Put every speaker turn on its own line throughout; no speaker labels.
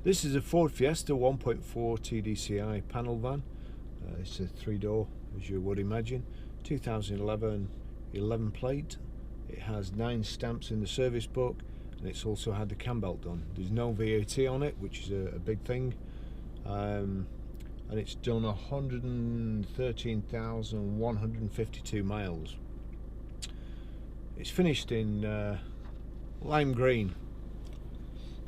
This is a Ford Fiesta 1.4 TDCI panel van. It's a 3-door, as you would imagine. 2011 11 plate. It has 9 stamps in the service book, and it's also had the cam belt done. There's no VAT on it, which is a big thing. And it's done 113,152 miles. It's finished in lime green,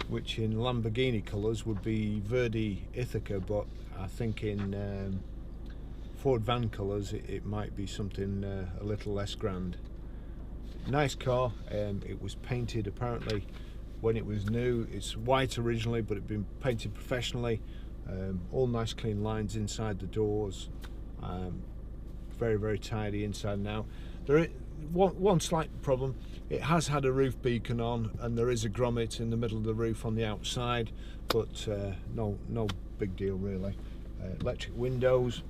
which in Lamborghini colours would be Verde Ithaca, but I think in Ford van colours it might be something a little less grand. Nice car. It was painted apparently when it was new. It's white originally, but it'd been painted professionally. All nice clean lines inside the doors. Very, very tidy inside and out. There is one slight problem. It has had a roof beacon on, and there is a grommet in the middle of the roof on the outside, but no big deal really. Electric windows.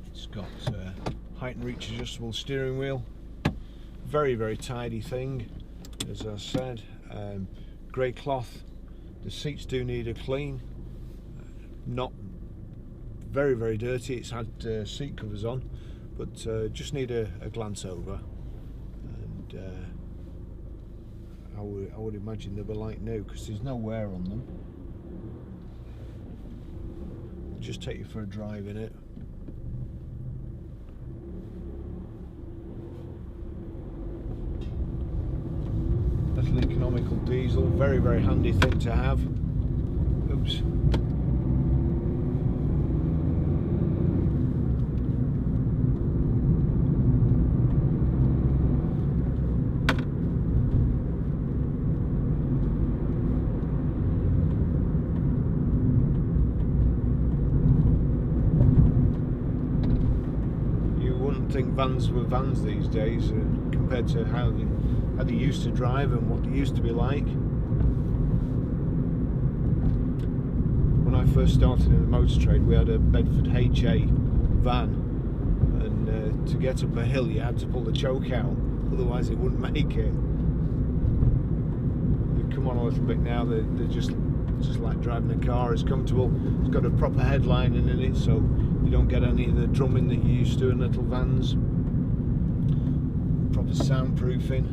It's got height and reach adjustable steering wheel. Very, very tidy thing, as I said. Grey cloth. The seats do need a clean. Not very, very dirty. It's had seat covers on, but just need a glance over. And I would imagine they were like new, because there's no wear on them. I'll just take you for a drive in it. Little economical diesel, very, very handy thing to have. Oops. Think vans were vans these days compared to how they used to drive and what they used to be like. When I first started in the motor trade, we had a Bedford HA van, and to get up a hill you had to pull the choke out, otherwise it wouldn't make it. They've come on a little bit now. They're just like driving a car. It's comfortable. It's got a proper headlining in it, so you don't get any of the drumming that you used to in little vans. Proper soundproofing.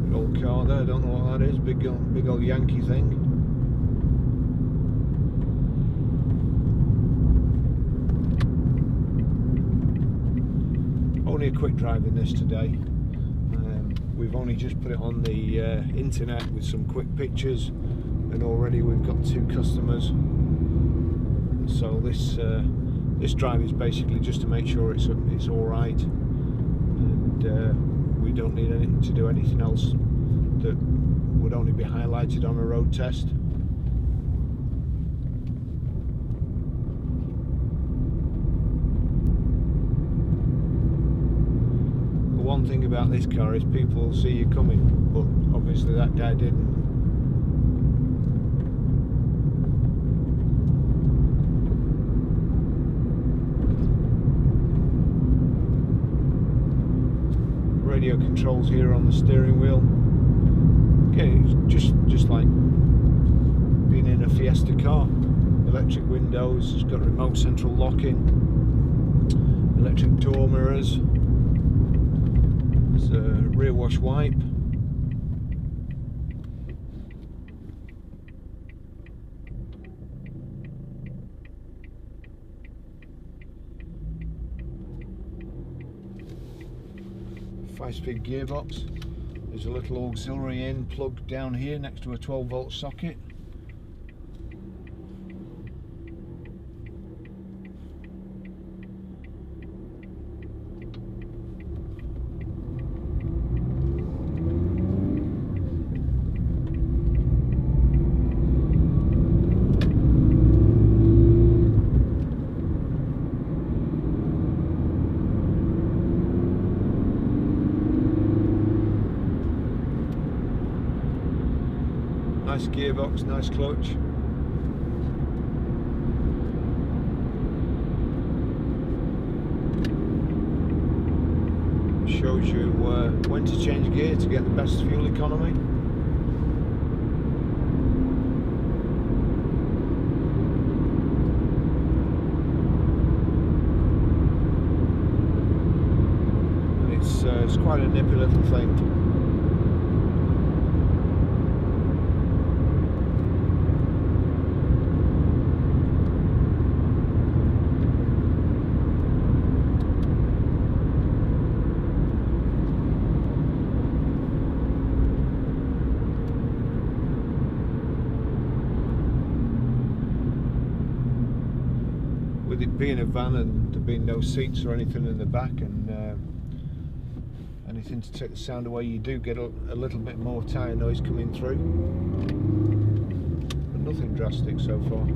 Big old car there. I don't know what that is. Big old Yankee thing. Only a quick drive in this today. We've only just put it on the internet with some quick pictures, and already we've got 2 customers. So this drive is basically just to make sure it's all right, and we don't need to do anything else that would only be highlighted on a road test. One thing about this car is people will see you coming, but obviously that guy didn't. Radio controls here on the steering wheel. Again, it's just like being in a Fiesta car. Electric windows, it's got remote central locking, electric door mirrors. There's a rear wash wipe. Five-speed gearbox. There's a little auxiliary in plug down here next to a 12-volt socket. Nice gearbox, nice clutch. shows you when to change gear to get the best fuel economy. It's quite a nippy little thing. With it being a van and there being no seats or anything in the back and anything to take the sound away, you do get a little bit more tyre noise coming through, but nothing drastic so far.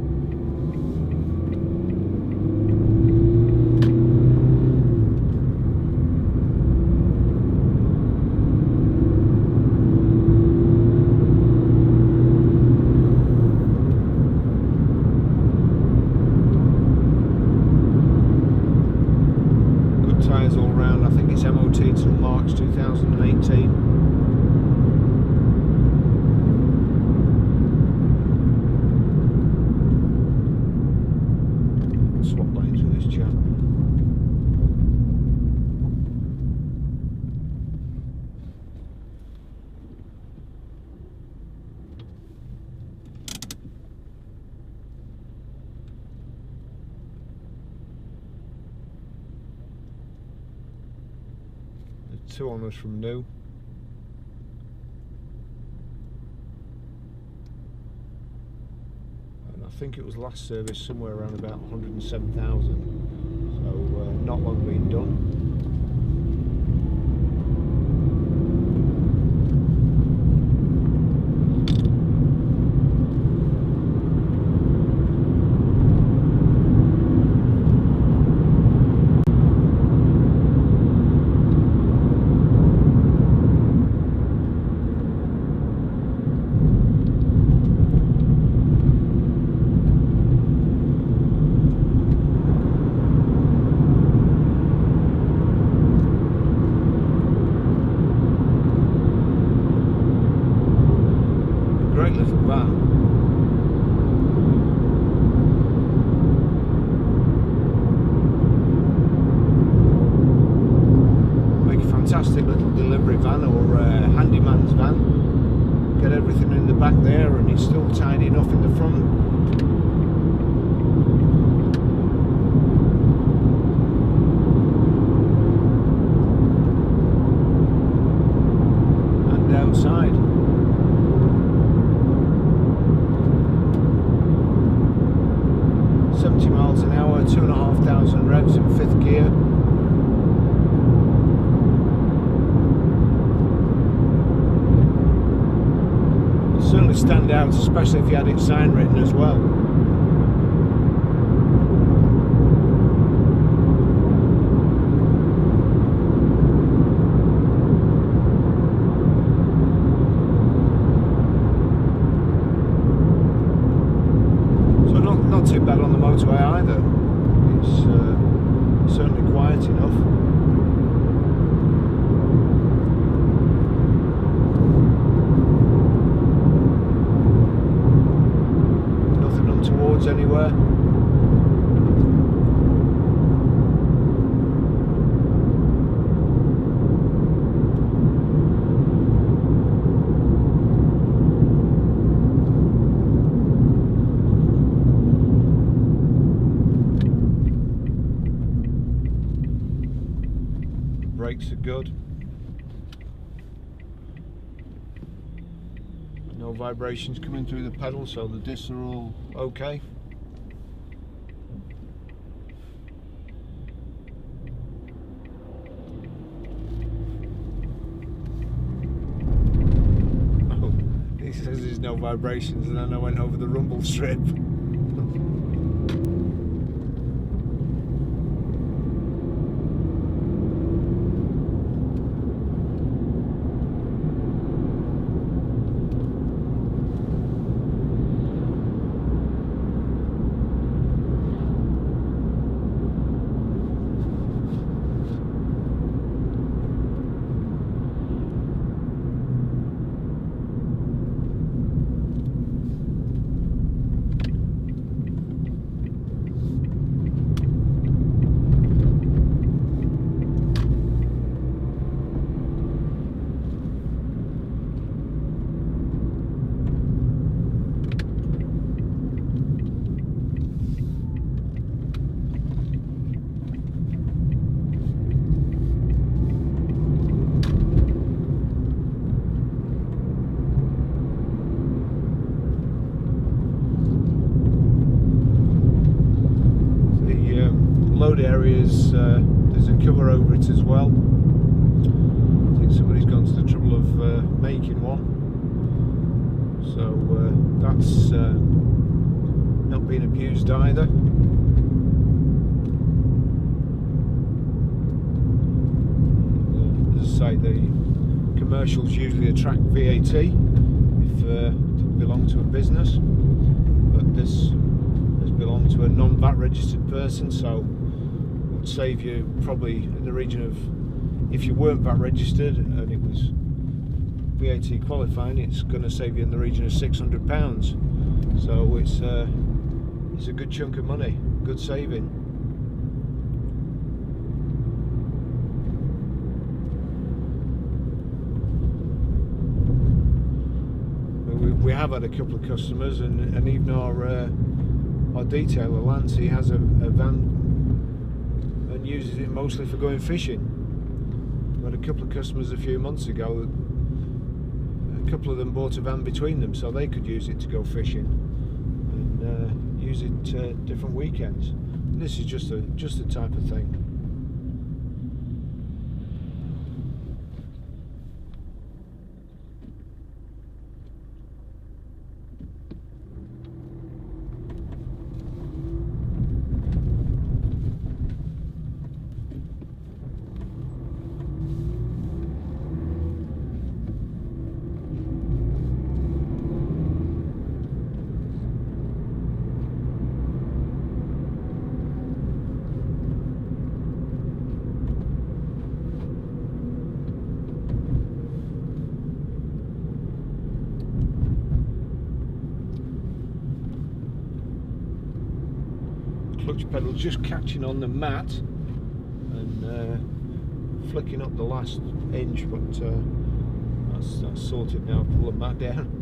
Tyres all round. I think it's MOT till March 2018. Swap lanes with this chap. Two on us from new. And I think it was last service somewhere around about 107,000. So not long been done. Great little van. Make a fantastic little delivery van or a handyman's van. Get everything in the back there and it's still tidy enough in the front. And outside. 70 miles an hour, 2,500 revs in 5th gear. It'll certainly stand out, especially if you had its sign written as well. Not too bad on the motorway either. It's certainly quiet enough. Nothing untowards anywhere. Brakes are good. No vibrations coming through the pedal, so the discs are all okay. Oh, he says there's no vibrations, and then I went over the rumble strip. good areas. There's a cover over it as well. I think somebody's gone to the trouble of making one, so that's not being abused either. As I say, the commercials usually attract VAT if it belongs to a business, but this has belonged to a non-VAT registered person, so it would save you probably in the region of, if you weren't VAT registered and it was VAT qualifying, it's going to save you in the region of £600. So it's a good chunk of money, good saving. We have had a couple of customers, and even our detailer Lance, he has a van and uses it mostly for going fishing. We had a couple of customers a few months ago. A couple of them bought a van between them so they could use it to go fishing and use it different weekends. And this is just the type of thing. Clutch pedal just catching on the mat and flicking up the last inch, but that's sorted now. Pull the mat down.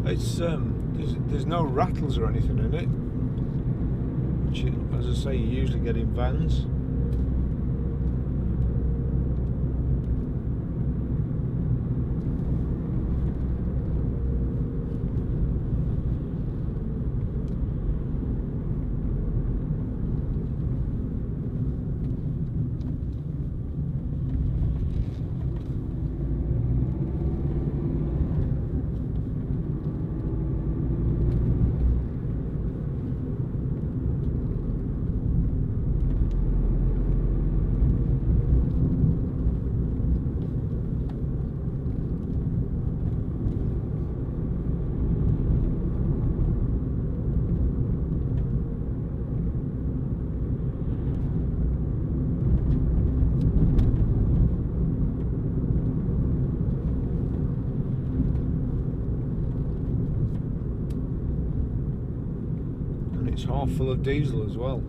It's there's no rattles or anything in it, which, as I say, you usually get in vans. It's half full of diesel as well.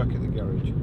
back at the garage.